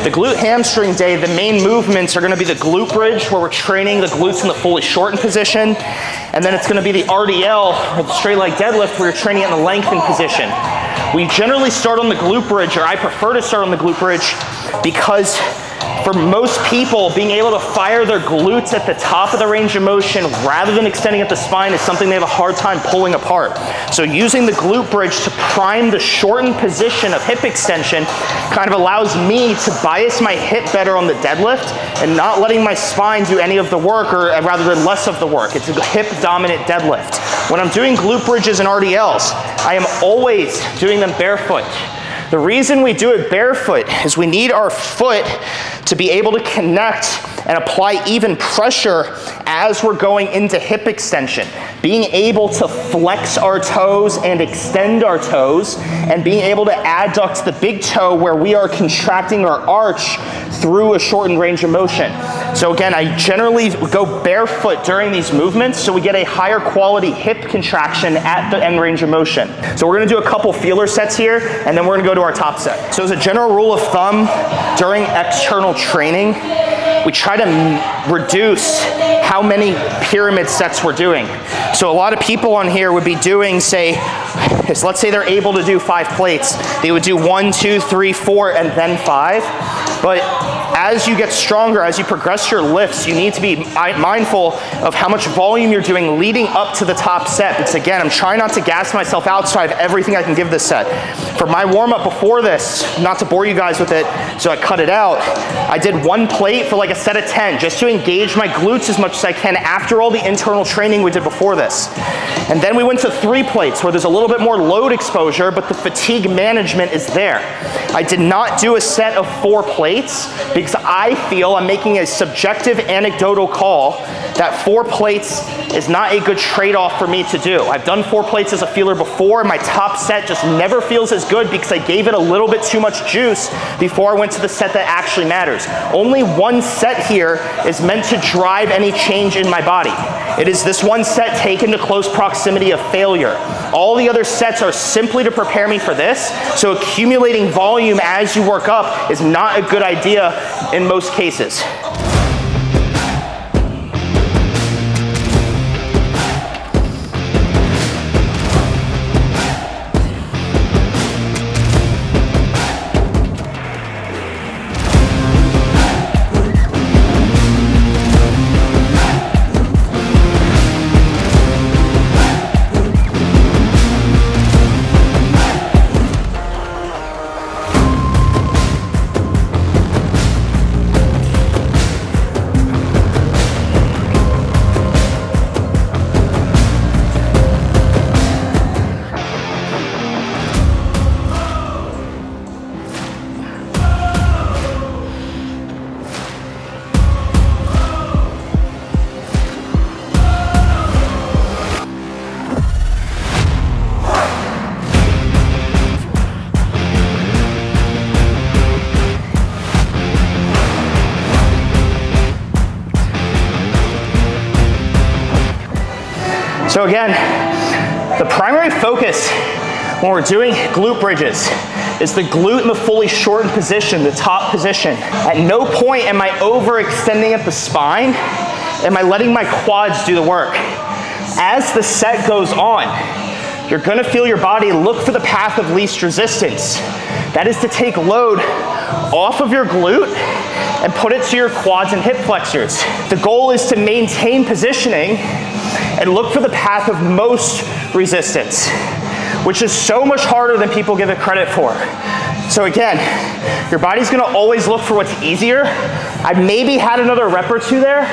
The glute hamstring day, the main movements are gonna be the glute bridge, where we're training the glutes in the fully shortened position. And then it's gonna be the RDL, or the straight leg deadlift, where you're training it in the lengthened position. We generally start on the glute bridge, or I prefer to start on the glute bridge, because for most people, being able to fire their glutes at the top of the range of motion rather than extending at the spine is something they have a hard time pulling apart. So using the glute bridge to prime the shortened position of hip extension kind of allows me to bias my hip better on the deadlift and not letting my spine do any of the work, or rather than less of the work. It's a hip dominant deadlift. When I'm doing glute bridges and RDLs, I am always doing them barefoot. The reason we do it barefoot is we need our foot to be able to connect and apply even pressure as we're going into hip extension. Being able to flex our toes and extend our toes, and being able to adduct the big toe where we are contracting our arch through a shortened range of motion. So again, I generally go barefoot during these movements so we get a higher quality hip contraction at the end range of motion. So we're gonna do a couple feeler sets here, and then we're gonna go to our top set. So as a general rule of thumb, during external training, we try to reduce how many pyramid sets we're doing. So a lot of people on here would be doing, say, let's say they're able to do 5 plates. They would do 1, 2, 3, 4, and then 5. But as you get stronger, as you progress your lifts, you need to be mindful of how much volume you're doing leading up to the top set. Because again, I'm trying not to gas myself out so I have everything I can give this set. For my warm-up before this, not to bore you guys with it, so I cut it out, I did 1 plate for like a set of 10, just to engage my glutes as much as I can after all the internal training we did before this. And then we went to 3 plates, where there's a little bit more load exposure, but the fatigue management is there. I did not do a set of 4 plates because I feel I'm making a subjective anecdotal call that 4 plates is not a good trade-off for me to do. I've done 4 plates as a feeler before, and my top set just never feels as good because I gave it a little bit too much juice before I went to the set that actually matters. Only 1 set here is meant to drive any change in my body. It is this 1 set taken to close proximity of failure. All the other sets are simply to prepare me for this, so accumulating volume as you work up is not a good idea in most cases. So again, the primary focus when we're doing glute bridges is the glute in the fully shortened position, the top position. At no point am I overextending at the spine. Am I letting my quads do the work? As the set goes on, you're gonna feel your body look for the path of least resistance. That is to take load off of your glute and put it to your quads and hip flexors. The goal is to maintain positioning and look for the path of most resistance, which is so much harder than people give it credit for. So again, your body's gonna always look for what's easier. I maybe had another rep or 2 there,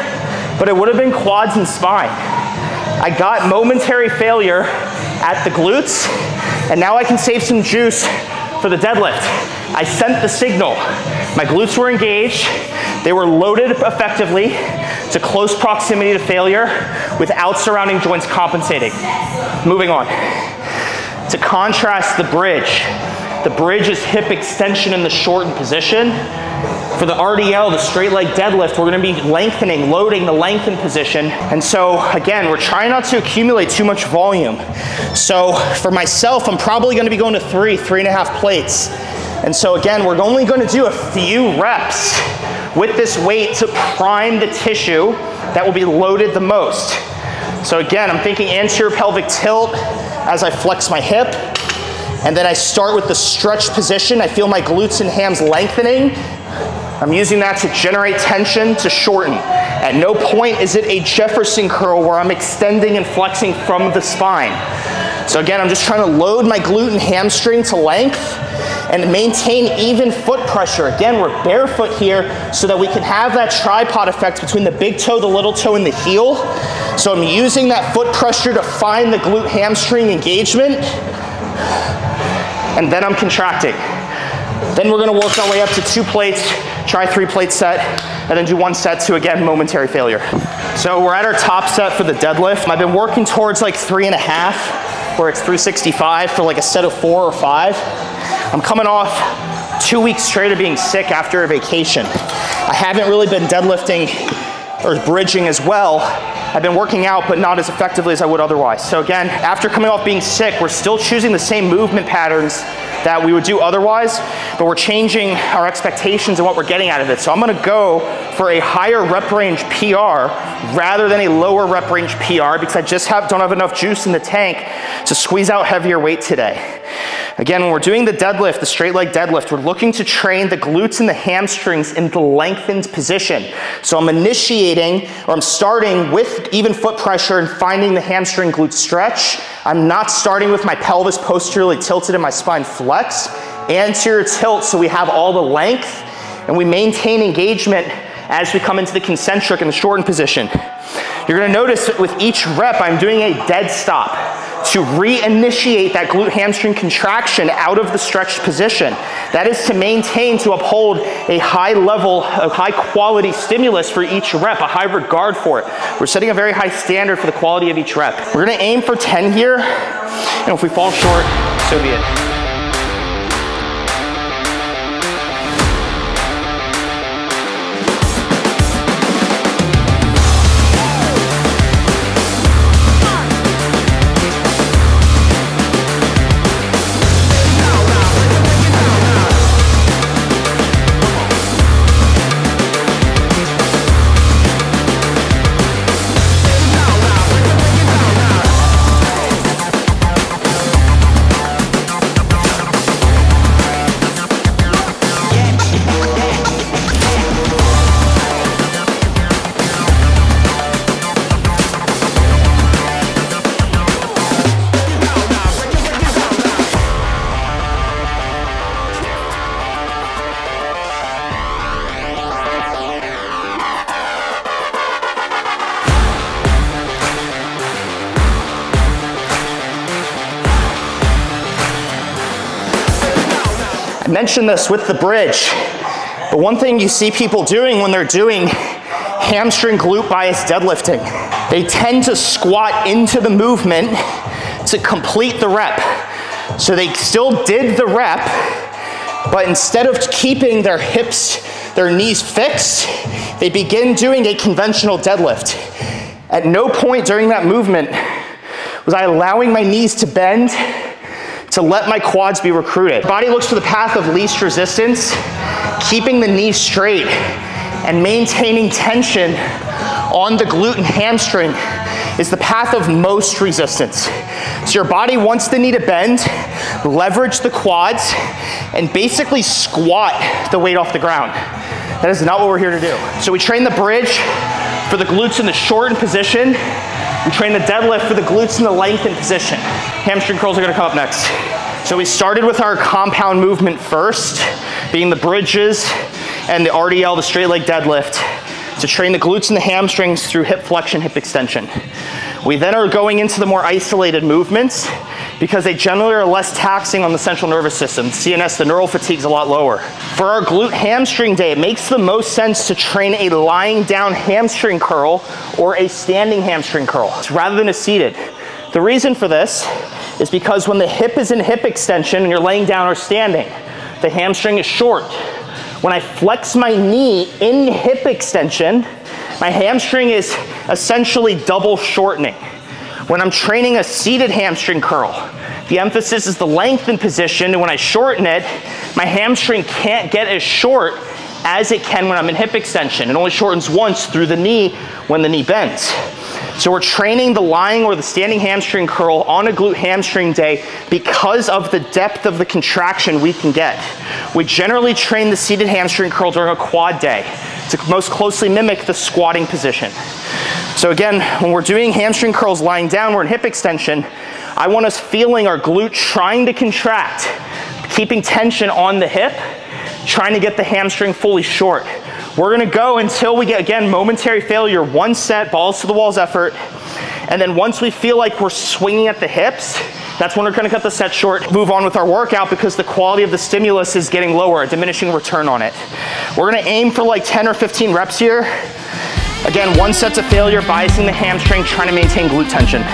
but it would have been quads and spine. I got momentary failure at the glutes, and now I can save some juice for the deadlift. I sent the signal. My glutes were engaged. They were loaded effectively to close proximity to failure without surrounding joints compensating. Moving on. To contrast the bridge is hip extension in the shortened position. For the RDL, the straight leg deadlift, we're gonna be lengthening, loading the lengthened position. And so again, we're trying not to accumulate too much volume. So for myself, I'm probably gonna be going to 3.5 plates. And so again, we're only going to do a few reps with this weight to prime the tissue that will be loaded the most. So again, I'm thinking anterior pelvic tilt as I flex my hip. And then I start with the stretch position. I feel my glutes and hams lengthening. I'm using that to generate tension to shorten. At no point is it a Jefferson curl where I'm extending and flexing from the spine. So again, I'm just trying to load my glute and hamstring to length and maintain even foot pressure. Again, we're barefoot here so that we can have that tripod effect between the big toe, the little toe, and the heel. So I'm using that foot pressure to find the glute hamstring engagement. And then I'm contracting. Then we're gonna work our way up to 2 plates, try 3 plate set, and then do 1 set to, again, momentary failure. So we're at our top set for the deadlift. I've been working towards like 3.5, where it's 365 for like a set of 4 or 5. I'm coming off 2 weeks straight of being sick after a vacation. I haven't really been deadlifting or bridging as well. I've been working out, but not as effectively as I would otherwise. So again, after coming off being sick, we're still choosing the same movement patterns that we would do otherwise, but we're changing our expectations and what we're getting out of it. So I'm gonna go for a higher rep range PR rather than a lower rep range PR because I just don't have enough juice in the tank to squeeze out heavier weight today. Again, when we're doing the deadlift, the straight leg deadlift, we're looking to train the glutes and the hamstrings in the lengthened position. So I'm initiating, or I'm starting with even foot pressure and finding the hamstring glute stretch. I'm not starting with my pelvis posteriorly tilted and my spine flexed. Anterior tilt so we have all the length and we maintain engagement as we come into the concentric and the shortened position. You're gonna notice that with each rep, I'm doing a dead stop to reinitiate that glute hamstring contraction out of the stretched position. That is to maintain, to uphold a high level of high quality stimulus for each rep, a high regard for it. We're setting a very high standard for the quality of each rep. We're gonna aim for 10 here, and if we fall short, so be it. I mentioned this with the bridge, but one thing you see people doing when they're doing hamstring glute bias deadlifting, they tend to squat into the movement to complete the rep. So they still did the rep, but instead of keeping their hips, their knees fixed, they begin doing a conventional deadlift. At no point during that movement was I allowing my knees to bend to let my quads be recruited. Body looks for the path of least resistance, keeping the knees straight and maintaining tension on the glute and hamstring is the path of most resistance. So your body wants the knee to bend, leverage the quads, and basically squat the weight off the ground. That is not what we're here to do. So we train the bridge for the glutes in the shortened position. We train the deadlift for the glutes in the lengthened position. Hamstring curls are gonna come up next. So we started with our compound movement first, being the bridges and the RDL, the straight leg deadlift, to train the glutes and the hamstrings through hip flexion, hip extension. We then are going into the more isolated movements because they generally are less taxing on the central nervous system. CNS, the neural fatigue is a lot lower. For our glute hamstring day, it makes the most sense to train a lying down hamstring curl or a standing hamstring curl rather than a seated. The reason for this is because when the hip is in hip extension and you're laying down or standing, the hamstring is short. When I flex my knee in hip extension, my hamstring is essentially double shortening. When I'm training a seated hamstring curl, the emphasis is the lengthened position, and when I shorten it, my hamstring can't get as short as it can when I'm in hip extension. It only shortens once through the knee when the knee bends. So we're training the lying or the standing hamstring curl on a glute hamstring day because of the depth of the contraction we can get. We generally train the seated hamstring curl during a quad day to most closely mimic the squatting position. So again, when we're doing hamstring curls lying down, we're in hip extension, I want us feeling our glute trying to contract, keeping tension on the hip, trying to get the hamstring fully short. We're gonna go until we get, again, momentary failure, 1 set, balls to the walls effort. And then once we feel like we're swinging at the hips, that's when we're gonna cut the set short, move on with our workout because the quality of the stimulus is getting lower, a diminishing return on it. We're gonna aim for like 10 or 15 reps here. Again, 1 set to failure, biasing the hamstring, trying to maintain glute tension.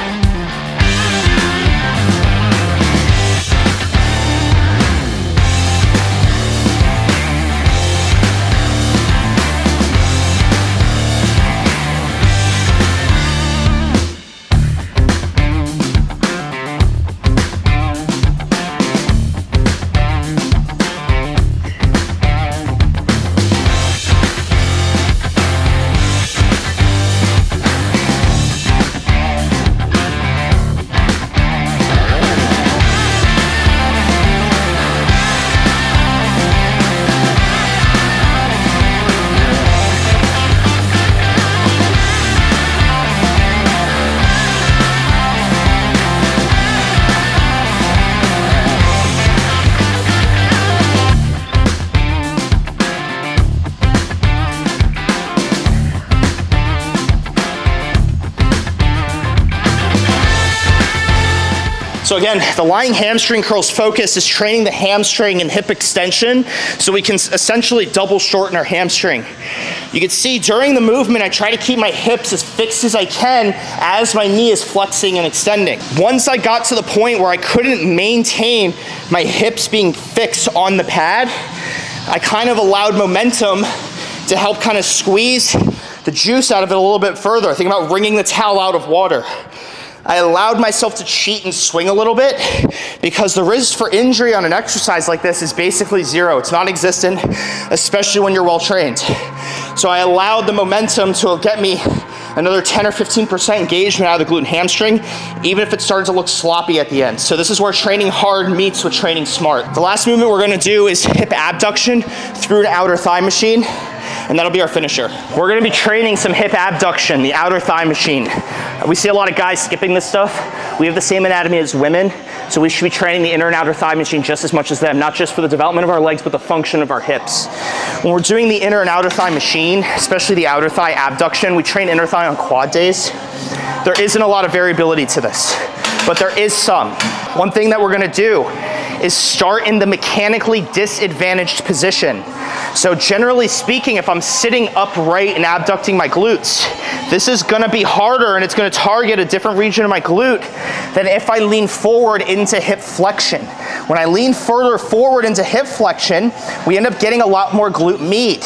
So again, the lying hamstring curl's focus is training the hamstring and hip extension so we can essentially double shorten our hamstring. You can see during the movement, I try to keep my hips as fixed as I can as my knee is flexing and extending. Once I got to the point where I couldn't maintain my hips being fixed on the pad, I kind of allowed momentum to help kind of squeeze the juice out of it a little bit further. Think about wringing the towel out of water. I allowed myself to cheat and swing a little bit because the risk for injury on an exercise like this is basically zero. It's non-existent, especially when you're well trained. So I allowed the momentum to get me another 10 or 15% engagement out of the glute and hamstring, even if it started to look sloppy at the end. So this is where training hard meets with training smart. The last movement we're gonna do is hip abduction through an outer thigh machine, and that'll be our finisher. We're gonna be training some hip abduction, the outer thigh machine. We see a lot of guys skipping this stuff. We have the same anatomy as women, so we should be training the inner and outer thigh machine just as much as them, not just for the development of our legs, but the function of our hips. When we're doing the inner and outer thigh machine, especially the outer thigh abduction, we train inner thigh on quad days. There isn't a lot of variability to this, but there is some. One thing that we're gonna do is start in the mechanically disadvantaged position. So generally speaking, if I'm sitting upright and abducting my glutes, this is gonna be harder and it's gonna target a different region of my glute than if I lean forward into hip flexion. When I lean further forward into hip flexion, we end up getting a lot more glute med.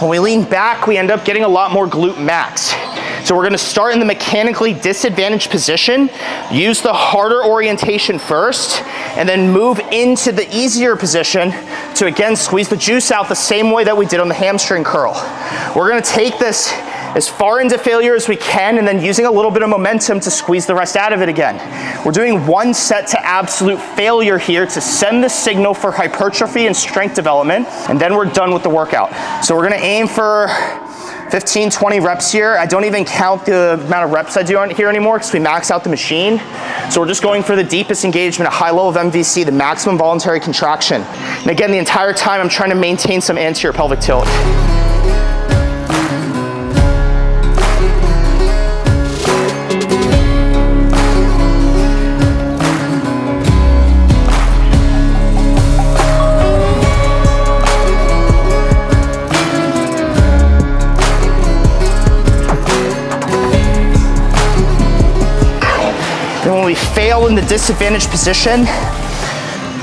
When we lean back, we end up getting a lot more glute max. So we're gonna start in the mechanically disadvantaged position, use the harder orientation first, and then move into the easier position to again squeeze the juice out the same way that we did on the hamstring curl. We're gonna take this as far into failure as we can and then using a little bit of momentum to squeeze the rest out of it again. We're doing 1 set to absolute failure here to send the signal for hypertrophy and strength development, and then we're done with the workout. So we're gonna aim for 15, 20 reps here. I don't even count the amount of reps I do on here anymore because we max out the machine. So we're just going for the deepest engagement, a high level of MVC, the maximum voluntary contraction. And again, the entire time I'm trying to maintain some anterior pelvic tilt. When we fail in the disadvantaged position,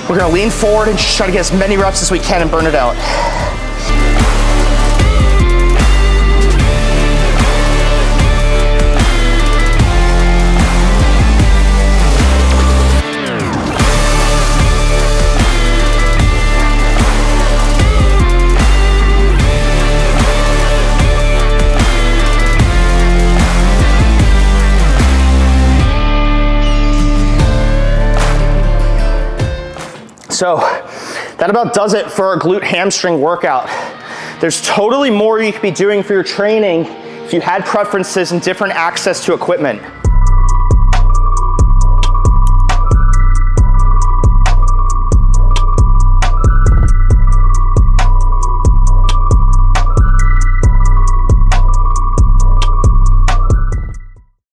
we're gonna lean forward and just try to get as many reps as we can and burn it out. So that about does it for our glute hamstring workout. There's totally more you could be doing for your training if you had preferences and different access to equipment.